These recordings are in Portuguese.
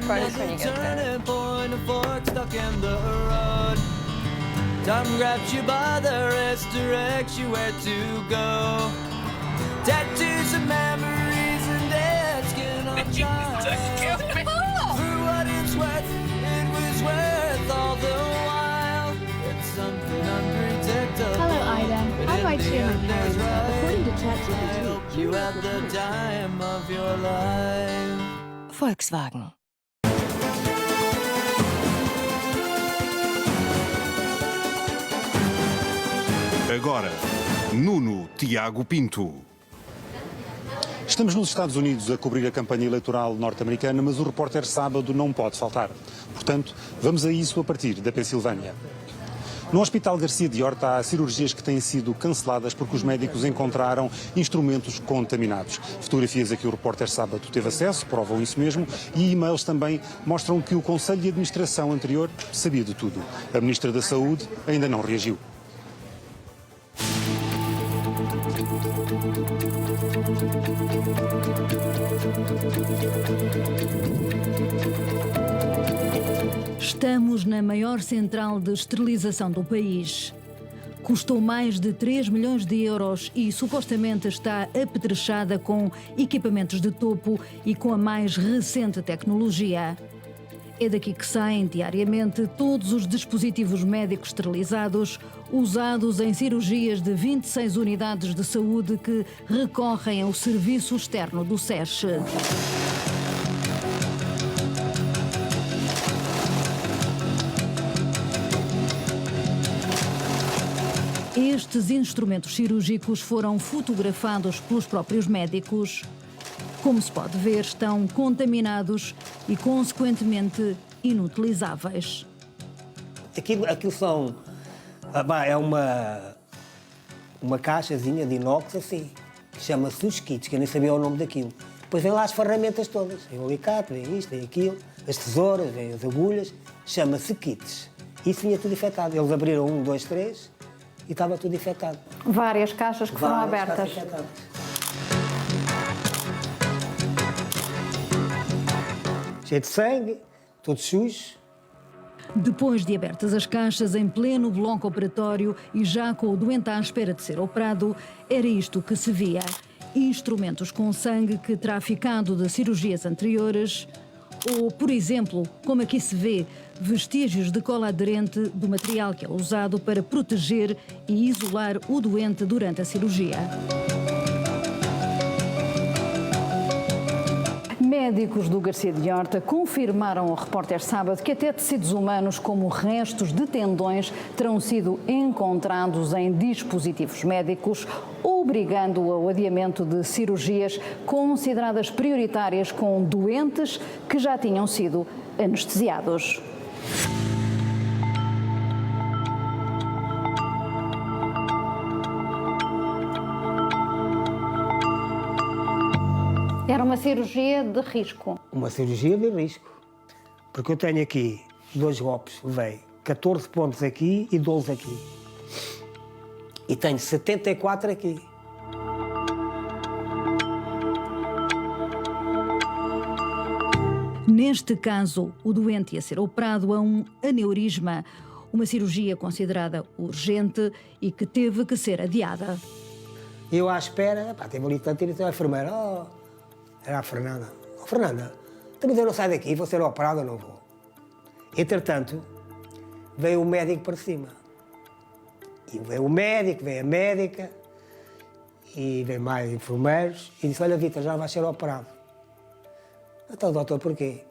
furnace when you get there. Point, a fork stuck in the road. Time grabs you by the wrist, directs you where to go. Tattoos of memories and dead skin on child. For what it's worth, it was worth all the while. It's something unpredictable. Hello, Ida. But I in might the share my end, parents, it's but right. according to I ChatGPT, hope you had the time of your life. Volkswagen. Agora, Nuno Tiago Pinto. Estamos nos Estados Unidos a cobrir a campanha eleitoral norte-americana, mas o repórter sábado não pode faltar. Portanto, vamos a isso a partir da Pensilvânia. No Hospital Garcia de Horta há cirurgias que têm sido canceladas porque os médicos encontraram instrumentos contaminados. Fotografias a que o repórter sábado teve acesso provam isso mesmo e e-mails também mostram que o Conselho de Administração anterior sabia de tudo. A Ministra da Saúde ainda não reagiu. Estamos na maior central de esterilização do país. Custou mais de 3 milhões de euros e supostamente está apetrechada com equipamentos de topo e com a mais recente tecnologia. É daqui que saem diariamente todos os dispositivos médicos esterilizados usados em cirurgias de 26 unidades de saúde que recorrem ao serviço externo do SES. Estes instrumentos cirúrgicos foram fotografados pelos próprios médicos. Como se pode ver, estão contaminados e, consequentemente, inutilizáveis. Aquilo são... É uma caixazinha de inox assim, que chama-se os kits, que eu nem sabia o nome daquilo. Depois vem lá as ferramentas todas. Vem o alicate, vem isto, vem aquilo, as tesouras, vem as agulhas. Chama-se kits. Isso vinha tudo infectado. Eles abriram 1, 2, 3 e estava tudo infectado. Várias caixas que foram abertas. Cheio de sangue, todo sujo. Depois de abertas as caixas em pleno bloco operatório e já com o doente à espera de ser operado, era isto que se via. Instrumentos com sangue que terá ficado de cirurgias anteriores ou, por exemplo, como aqui se vê, vestígios de cola aderente do material que é usado para proteger e isolar o doente durante a cirurgia. Médicos do Garcia de Horta confirmaram ao repórter sábado que até tecidos humanos como restos de tendões terão sido encontrados em dispositivos médicos, obrigando ao adiamento de cirurgias consideradas prioritárias com doentes que já tinham sido anestesiados. Era uma cirurgia de risco. Uma cirurgia de risco. Porque eu tenho aqui 2 golpes, levei 14 pontos aqui e 12 aqui. E tenho 74 aqui. Neste caso, o doente ia ser operado a um aneurisma, uma cirurgia considerada urgente e que teve que ser adiada. Eu à espera, teve ali tanto, então a enfermeira, era a Fernanda. Fernanda, mas eu não saio daqui, vou ser operado ou não vou? Entretanto, veio o médico para cima. E veio o médico, veio a médica, e veio mais enfermeiros, e disse, olha, Vítor, já vais ser operado. Então, doutor, porquê?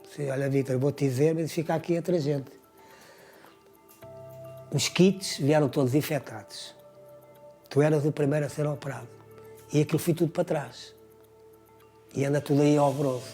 Disse, olha, Vítor, vou-te dizer, mas fica aqui outra gente. Os kits vieram todos infectados. Tu eras o primeiro a ser operado. E aquilo foi tudo para trás. E anda tudo aí alvoroço.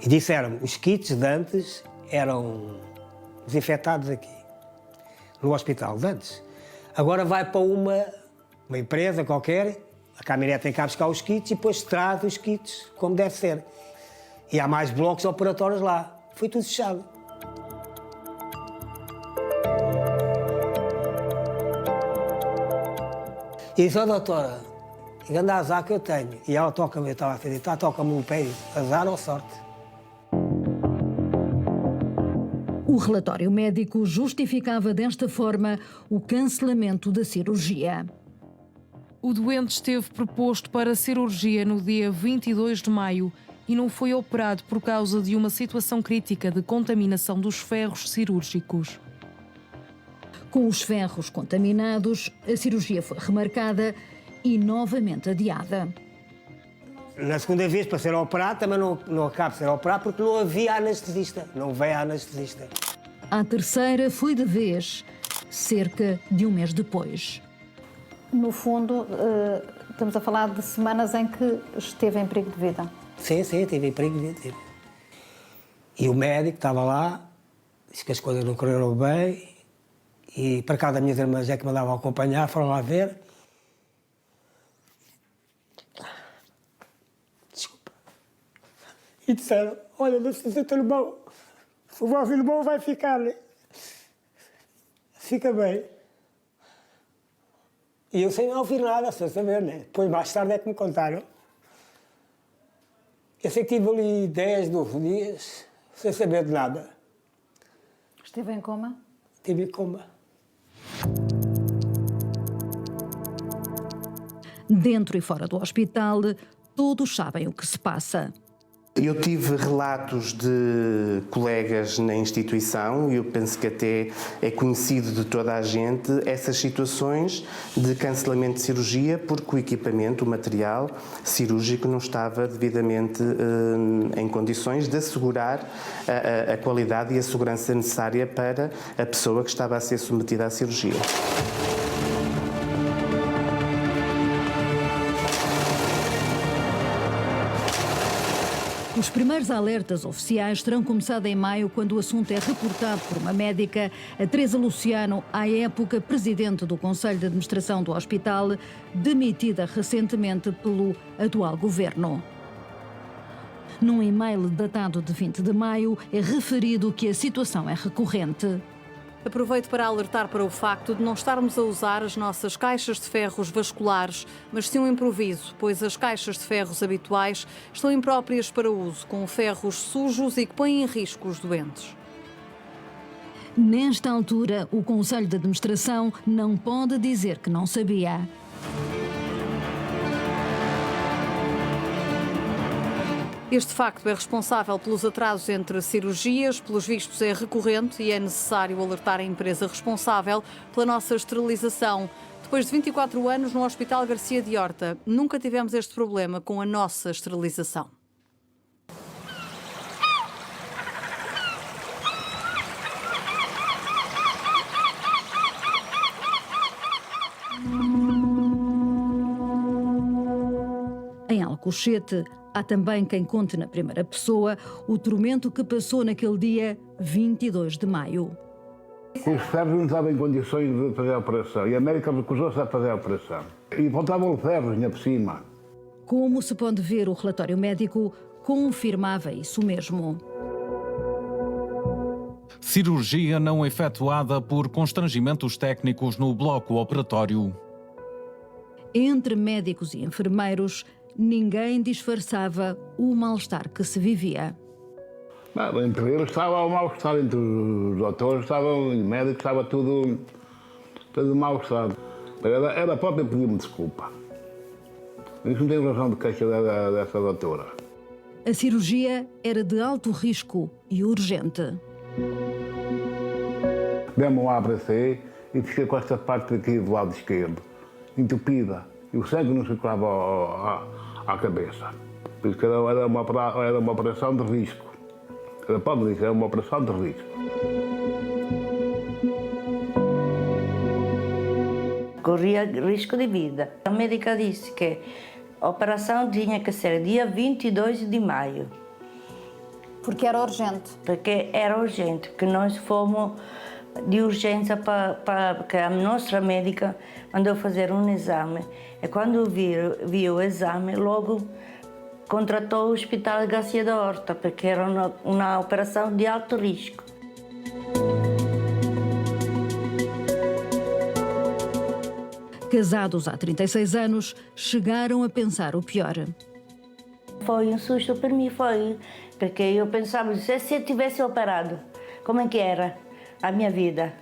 E disseram-me, os kits de antes eram desinfetados aqui, no hospital de antes. Agora vai para uma empresa qualquer, a caminhonete tem cá buscar os kits e depois traz os kits como deve ser. E há mais blocos operatórios lá. Foi tudo fechado. E disse, doutora, E grande azar que eu tenho. E ela toca-me, eu estava a acreditar, toca-me no pé, azar ou sorte. O relatório médico justificava desta forma o cancelamento da cirurgia. O doente esteve proposto para cirurgia no dia 22 de maio e não foi operado por causa de uma situação crítica de contaminação dos ferros cirúrgicos. Com os ferros contaminados, a cirurgia foi remarcada e novamente adiada. Na segunda vez, para ser operado, também não acabo de ser operado porque não havia anestesista. Não veio anestesista. À terceira foi de vez, cerca de um mês depois. No fundo, estamos a falar de semanas em que esteve em perigo de vida. Sim, tive em perigo de vida. E o médico estava lá, disse que as coisas não correram bem, e para cá das minhas irmãs é que me mandavam acompanhar, foram lá ver. Desculpa. E disseram, olha, não se teu irmão, o vosso irmão vai ficar, fica bem. E eu sem não ouvir nada, sem saber, né? Depois, mais tarde, é que me contaram. Eu sei que estive ali 10, 12 dias, sem saber de nada. Esteve em coma? Estive em coma. Dentro e fora do hospital, todos sabem o que se passa. Eu tive relatos de colegas na instituição, e eu penso que até é conhecido de toda a gente, essas situações de cancelamento de cirurgia porque o equipamento, o material cirúrgico não estava devidamente em condições de assegurar a qualidade e a segurança necessária para a pessoa que estava a ser submetida à cirurgia. Os primeiros alertas oficiais terão começado em maio, quando o assunto é reportado por uma médica, a Teresa Luciano, à época presidente do Conselho de Administração do hospital, demitida recentemente pelo atual governo. Num e-mail datado de 20 de maio, é referido que a situação é recorrente. Aproveito para alertar para o facto de não estarmos a usar as nossas caixas de ferros vasculares, mas sim um improviso, pois as caixas de ferros habituais estão impróprias para uso, com ferros sujos e que põem em risco os doentes. Nesta altura, o Conselho de Administração não pode dizer que não sabia. Este facto é responsável pelos atrasos entre cirurgias, pelos vistos é recorrente e é necessário alertar a empresa responsável pela nossa esterilização. Depois de 24 anos no Hospital Garcia de Horta, nunca tivemos este problema com a nossa esterilização. Em Alcochete, há também quem conte na primeira pessoa o tormento que passou naquele dia 22 de maio. Os ferros não estavam em condições de fazer a operação e a América recusou-se a fazer a operação. E faltavam ferros ainda por cima. Como se pode ver, o relatório médico confirmava isso mesmo. Cirurgia não efetuada por constrangimentos técnicos no bloco operatório. Entre médicos e enfermeiros, ninguém disfarçava o mal-estar que se vivia. Não, entre eles estava o mal-estar, entre os doutores, os médicos, estava tudo mal-estar. Ela própria pediu-me desculpa. Isso não tem razão de queixa dessa doutora. A cirurgia era de alto risco e urgente. Deu-me um AVC e fiquei com esta parte aqui do lado esquerdo, entupida, e o sangue não circulava à cabeça. Por isso que era uma operação de risco. Ela pode dizer que era uma operação de risco. Corria risco de vida. A médica disse que a operação tinha que ser dia 22 de maio. Porque era urgente? Porque era urgente, que nós fomos de urgência para que a nossa médica mandou fazer um exame. E quando viu o exame, logo contratou o Hospital Garcia de Horta, porque era uma operação de alto risco. Casados há 36 anos, chegaram a pensar o pior. Foi um susto para mim, foi. Porque eu pensava, se eu tivesse operado, como é que era a minha vida?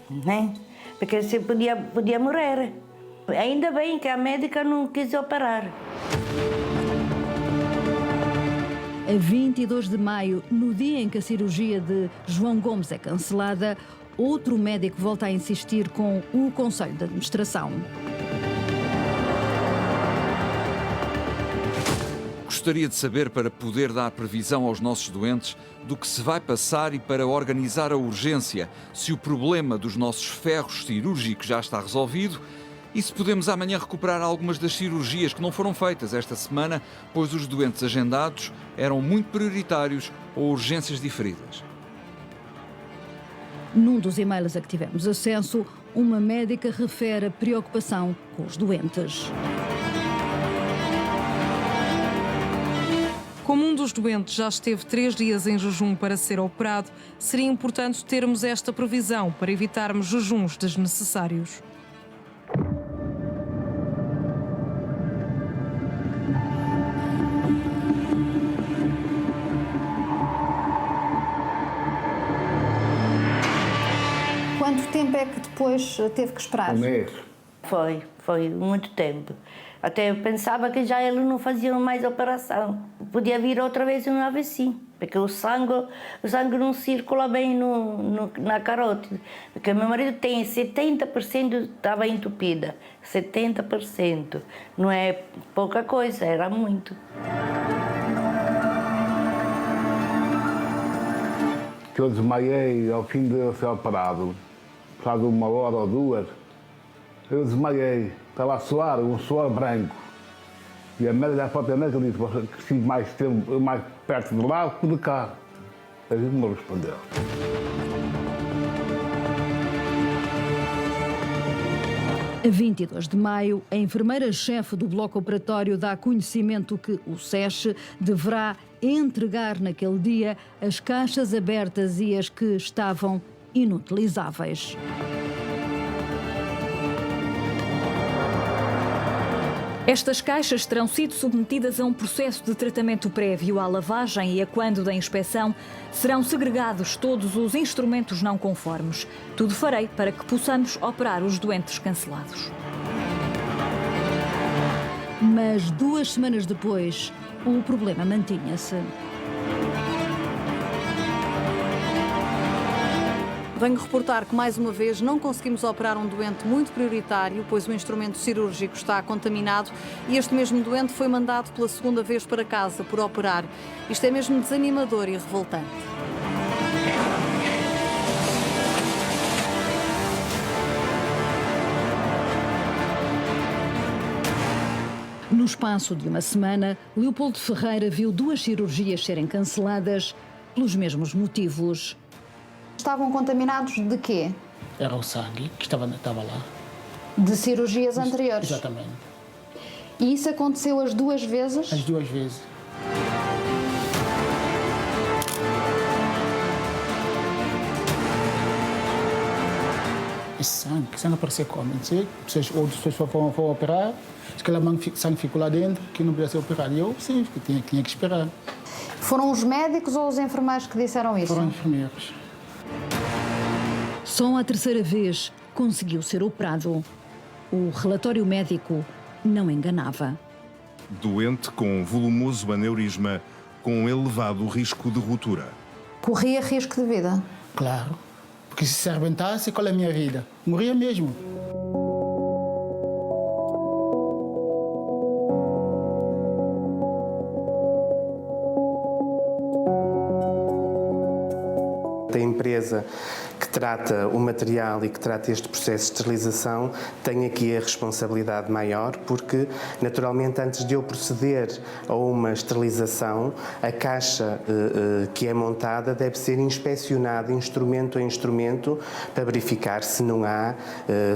Né? Porque se podia morrer. Ainda bem que a médica não quis operar. A 22 de maio, no dia em que a cirurgia de João Gomes é cancelada, outro médico volta a insistir com o Conselho de Administração. Gostaria de saber, para poder dar previsão aos nossos doentes, do que se vai passar e para organizar a urgência, se o problema dos nossos ferros cirúrgicos já está resolvido e se podemos amanhã recuperar algumas das cirurgias que não foram feitas esta semana, pois os doentes agendados eram muito prioritários ou urgências diferidas. Num dos e-mails a que tivemos acesso, uma médica refere a preocupação com os doentes. Como um dos doentes já esteve 3 dias em jejum para ser operado, seria importante termos esta previsão para evitarmos jejuns desnecessários. Quanto tempo é que depois teve que esperar? Um mês. Foi muito tempo. Até eu pensava que já eles não faziam mais operação. Podia vir outra vez um AVC, porque o sangue não circula bem na carótida. Porque meu marido tem 70% estava entupida. 70%. Não é pouca coisa, era muito. Que eu desmaiei ao fim de eu ser operado, passado 1 hora ou 2, eu desmaiei. Estava a suar, um suor branco. E a própria médica disse que estive mais perto de lá que de cá. A gente não respondeu. A 22 de maio, a enfermeira-chefe do bloco operatório dá conhecimento que o SES deverá entregar naquele dia as caixas abertas e as que estavam inutilizáveis. Estas caixas terão sido submetidas a um processo de tratamento prévio à lavagem e, a quando da inspeção, serão segregados todos os instrumentos não conformes. Tudo farei para que possamos operar os doentes cancelados. Mas 2 semanas depois, o problema mantinha-se. Venho reportar que, mais uma vez, não conseguimos operar um doente muito prioritário, pois o instrumento cirúrgico está contaminado e este mesmo doente foi mandado pela 2ª vez para casa por operar. Isto é mesmo desanimador e revoltante. No espaço de uma semana, Leopoldo Ferreira viu 2 cirurgias serem canceladas pelos mesmos motivos. Estavam contaminados de quê? Era o sangue que estava lá. De cirurgias anteriores? Exatamente. E isso aconteceu as 2 vezes? As 2 vezes. Esse sangue apareceu como? Não sei, outras pessoas foram operar, aquela sangue ficou lá dentro, que não podia ser operado. E eu, sim, tinha que esperar. Foram os médicos ou os enfermeiros que disseram isso? Foram enfermeiros. Só a 3ª vez conseguiu ser operado. O relatório médico não enganava. Doente com volumoso aneurisma com elevado risco de ruptura. Corria risco de vida? Claro, porque se arrebentasse, qual é a minha vida? Morria mesmo. A empresa que trata o material e que trata este processo de esterilização tem aqui a responsabilidade maior, porque, naturalmente, antes de eu proceder a uma esterilização, a caixa que é montada deve ser inspecionada instrumento a instrumento para verificar se não há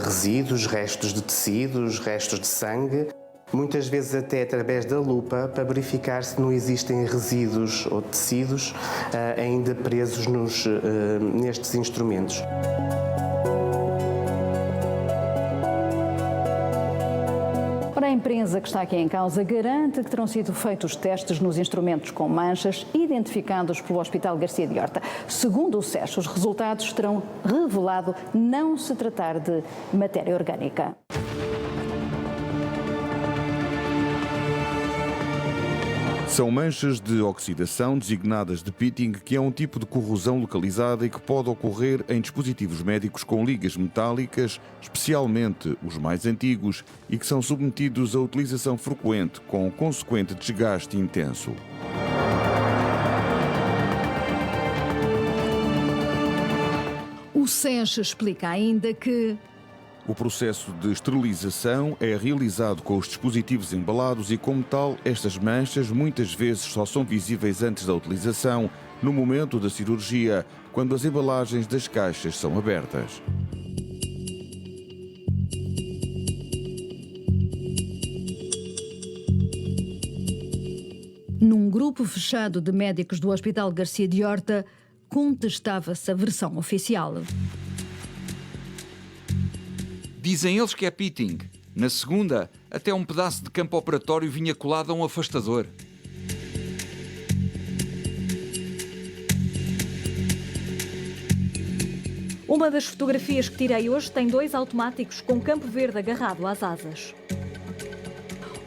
resíduos, restos de tecidos, restos de sangue. Muitas vezes até através da lupa, para verificar se não existem resíduos ou tecidos ainda presos nestes instrumentos. Ora, a empresa que está aqui em causa garante que terão sido feitos testes nos instrumentos com manchas identificados pelo Hospital Garcia de Horta. Segundo o SES, os resultados terão revelado não se tratar de matéria orgânica. São manchas de oxidação, designadas de pitting, que é um tipo de corrosão localizada e que pode ocorrer em dispositivos médicos com ligas metálicas, especialmente os mais antigos, e que são submetidos a utilização frequente, com consequente desgaste intenso. O SES explica ainda que o processo de esterilização é realizado com os dispositivos embalados e, como tal, estas manchas muitas vezes só são visíveis antes da utilização, no momento da cirurgia, quando as embalagens das caixas são abertas. num grupo fechado de médicos do Hospital Garcia de Horta, contestava-se a versão oficial. Dizem eles que é pitting. Na segunda, até um pedaço de campo operatório vinha colado a um afastador. Uma das fotografias que tirei hoje tem 2 automáticos com campo verde agarrado às asas.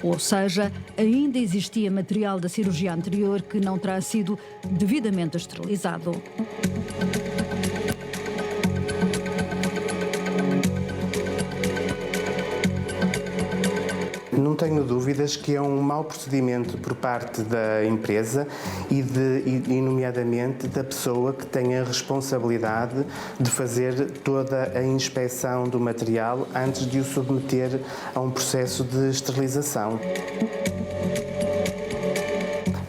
Ou seja, ainda existia material da cirurgia anterior que não terá sido devidamente esterilizado. Não tenho dúvidas que é um mau procedimento por parte da empresa e nomeadamente da pessoa que tem a responsabilidade de fazer toda a inspeção do material antes de o submeter a um processo de esterilização.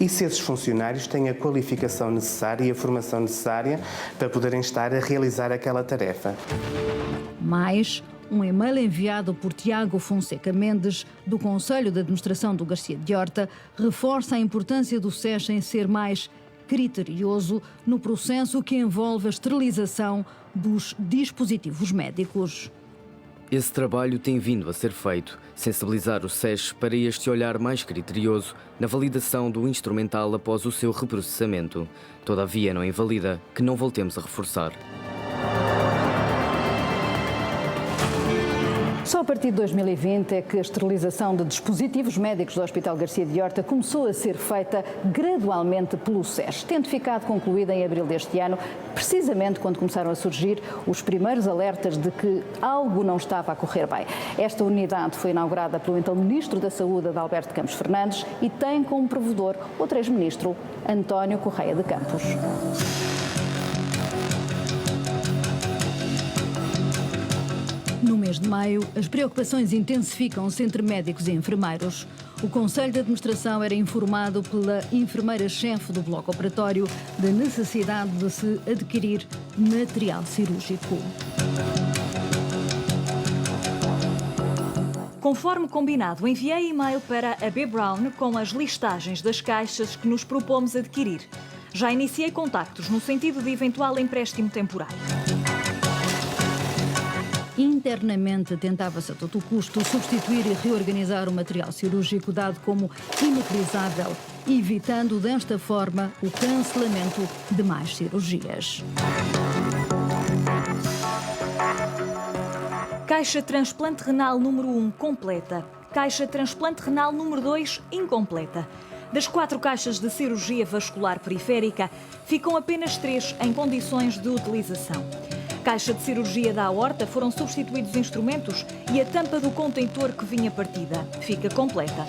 E se esses funcionários têm a qualificação necessária e a formação necessária para poderem estar a realizar aquela tarefa. Mais um e-mail enviado por Tiago Fonseca Mendes, do Conselho de Administração do Garcia de Horta, reforça a importância do SES em ser mais criterioso no processo que envolve a esterilização dos dispositivos médicos. Esse trabalho tem vindo a ser feito, sensibilizar o SES para este olhar mais criterioso na validação do instrumental após o seu reprocessamento. Todavia, não invalida que não voltemos a reforçar. Só a partir de 2020 é que a esterilização de dispositivos médicos do Hospital Garcia de Horta começou a ser feita gradualmente pelo SES, tendo ficado concluída em abril deste ano, precisamente quando começaram a surgir os primeiros alertas de que algo não estava a correr bem. Esta unidade foi inaugurada pelo então Ministro da Saúde, Adalberto Campos Fernandes, e tem como provedor o ex-ministro António Correia de Campos. No mês de maio, as preocupações intensificam-se entre médicos e enfermeiros. O Conselho de Administração era informado pela enfermeira-chefe do bloco operatório da necessidade de se adquirir material cirúrgico. Conforme combinado, enviei e-mail para a B. Brown com as listagens das caixas que nos propomos adquirir. Já iniciei contactos no sentido de eventual empréstimo temporário. Internamente tentava-se a todo custo substituir e reorganizar o material cirúrgico dado como inutilizável, evitando desta forma o cancelamento de mais cirurgias. Caixa transplante renal número 1 completa. Caixa transplante renal número 2 incompleta. Das 4 caixas de cirurgia vascular periférica, ficam apenas 3 em condições de utilização. Caixa de cirurgia da aorta, foram substituídos instrumentos e a tampa do contentor que vinha partida fica completa.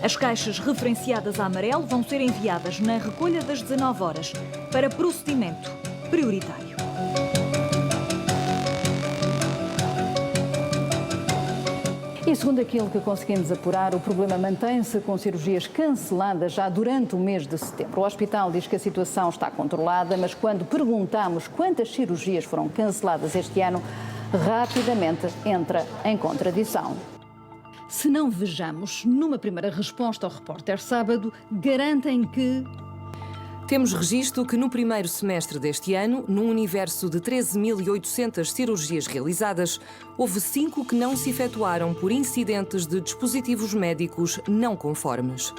As caixas referenciadas a amarelo vão ser enviadas na recolha das 19 horas para procedimento prioritário. E segundo aquilo que conseguimos apurar, o problema mantém-se com cirurgias canceladas já durante o mês de setembro. O hospital diz que a situação está controlada, mas quando perguntamos quantas cirurgias foram canceladas este ano, rapidamente entra em contradição. Se não vejamos, numa primeira resposta ao repórter sábado, garantem que Temos registro que no primeiro semestre deste ano, num universo de 13.800 cirurgias realizadas, houve 5 que não se efetuaram por incidentes de dispositivos médicos não conformes.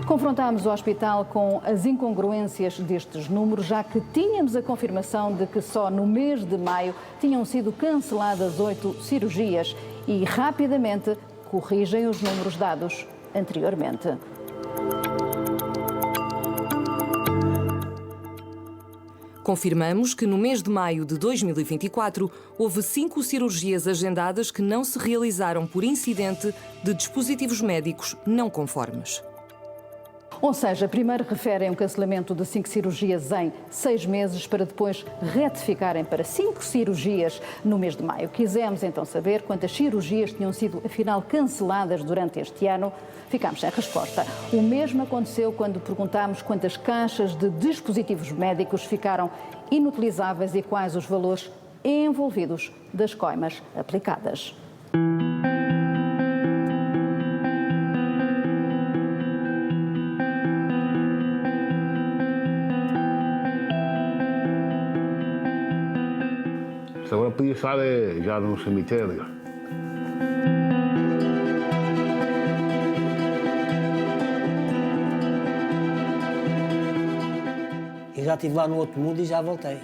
Confrontámos o hospital com as incongruências destes números, já que tínhamos a confirmação de que só no mês de maio tinham sido canceladas 8 cirurgias e rapidamente corrigem os números dados anteriormente. Confirmamos que no mês de maio de 2024 houve 5 cirurgias agendadas que não se realizaram por incidente de dispositivos médicos não conformes. Ou seja, primeiro referem um cancelamento de 5 cirurgias em 6 meses para depois retificarem para 5 cirurgias no mês de maio. Quisemos então saber quantas cirurgias tinham sido afinal canceladas durante este ano. Ficámos sem resposta. O mesmo aconteceu quando perguntámos quantas caixas de dispositivos médicos ficaram inutilizáveis e quais os valores envolvidos das coimas aplicadas. Agora podia estar já no cemitério. Eu já estive lá no outro mundo e já voltei.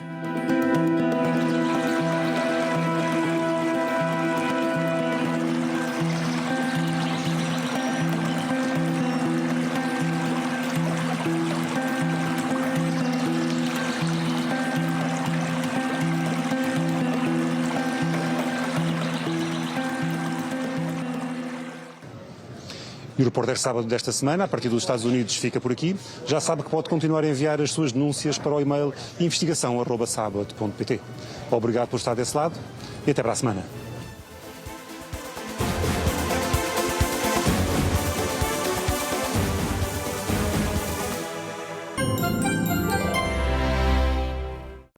E o Repórter Sábado desta semana, a partir dos Estados Unidos, fica por aqui. Já sabe que pode continuar a enviar as suas denúncias para o e-mail investigação@sabado.pt. Obrigado por estar desse lado e até para a semana.